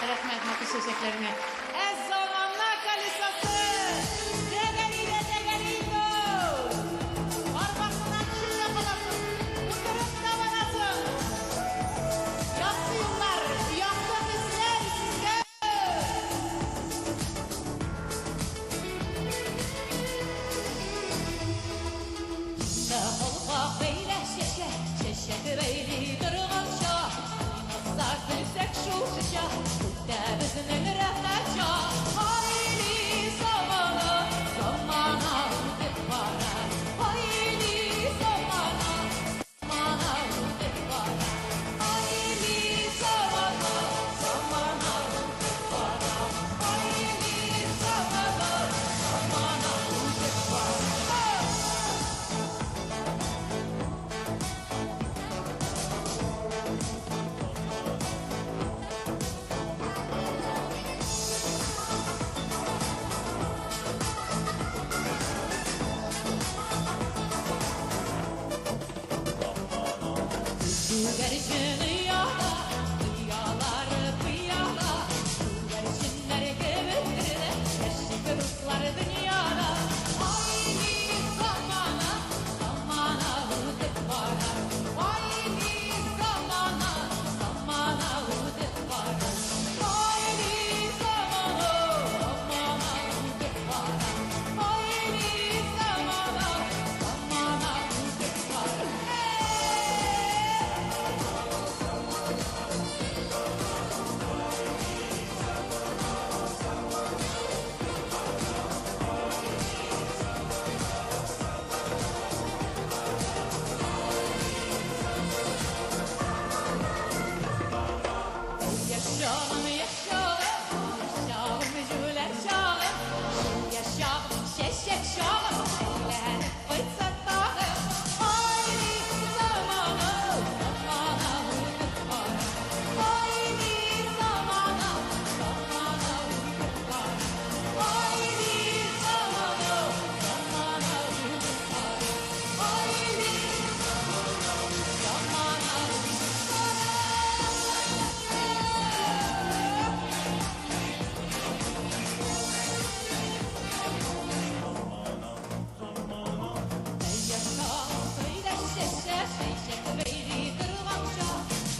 Rahmet nakış çiçeklerine. Ez zamanla kalisası. Degeriyle degeriydo. Parmaklarına kuşu yakalasın. Kuturup davanasın. Yaktı yıllar, yaktı bizler sizde. Olqa beyle şeşe, şeşe beyli durğanca. Oynatsak bilsek şu şişe, kutda biznin rahatça. Hayli zamana, zamana udip bana. Hayli zamana, zamana udip bana. Hayli zamana, zamana udip bana. Hayli zamana, zamana udip bana. Gerçini yala, dünyaları piyala. Gerçinleri gebertirler, eşlik ruslar dünyada. Hayli zamana, zamana udip bana. Hayli zamana, zamana udip bana. Hayli zamana, zamana udip bana. Hayli zamana, zamana udip bana. Yaşağım, yaşağım, yaşağım, jüler şağım. Yaşağım, şeşek şağım, eğlenip fırsat dağım. Hayli zamana, zamana udip bana. Hayli zamana, zamana udip bana. Hayli zamana, zamana udip bana. Hayli zamana, zamana udip bana. Yaşağım söyle şeşe, şeşek beyli durğanca.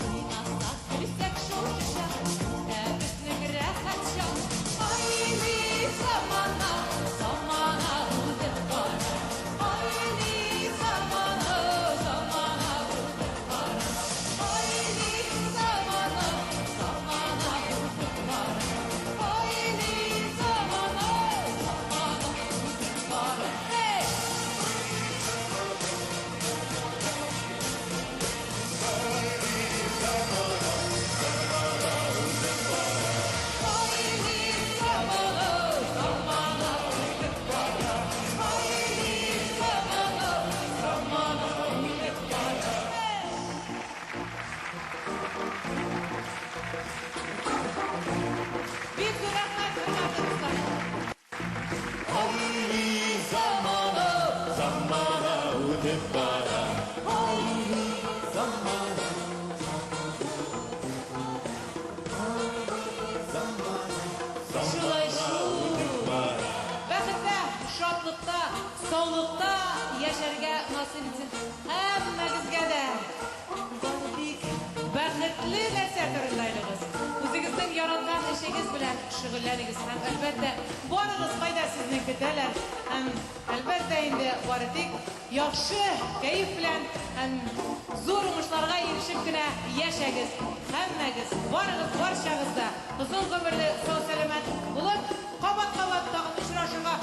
Oynatsak bilsek şu şişe, bizning rahatça. Hayli zamana, zamana udip bana. Hayli zamana, zamana udip bana. Hayli zamana, zamana udip bana. Hayli zamana, zamana udip bana. Hey! Hayli zamana, zamana udip bana. Hayli zamana, zamana udip bana. Bir duraklar kırmadınızlar. Hayli zamana, zamana udip bana. Hayli zamana, Şulay şu. Vaqtda, shodlikda, sog'liqda yasharga nasib etsin hammangizga da. Bordek, baxtli narsa ko'ringlar. O'zingizning yaratgan ishingiz bilan shug'ullaningiz ham albatta borimiz foyda siznikidalar. Ham albatta endi bordek yaxshi kayf bilan ham zo'r o'ngishlarga erishibgina yashagiz. Hammangiz borimiz barchangizda uzun umrli sog' salomat bo'lib, qavat-qavat tag'in uchrashishga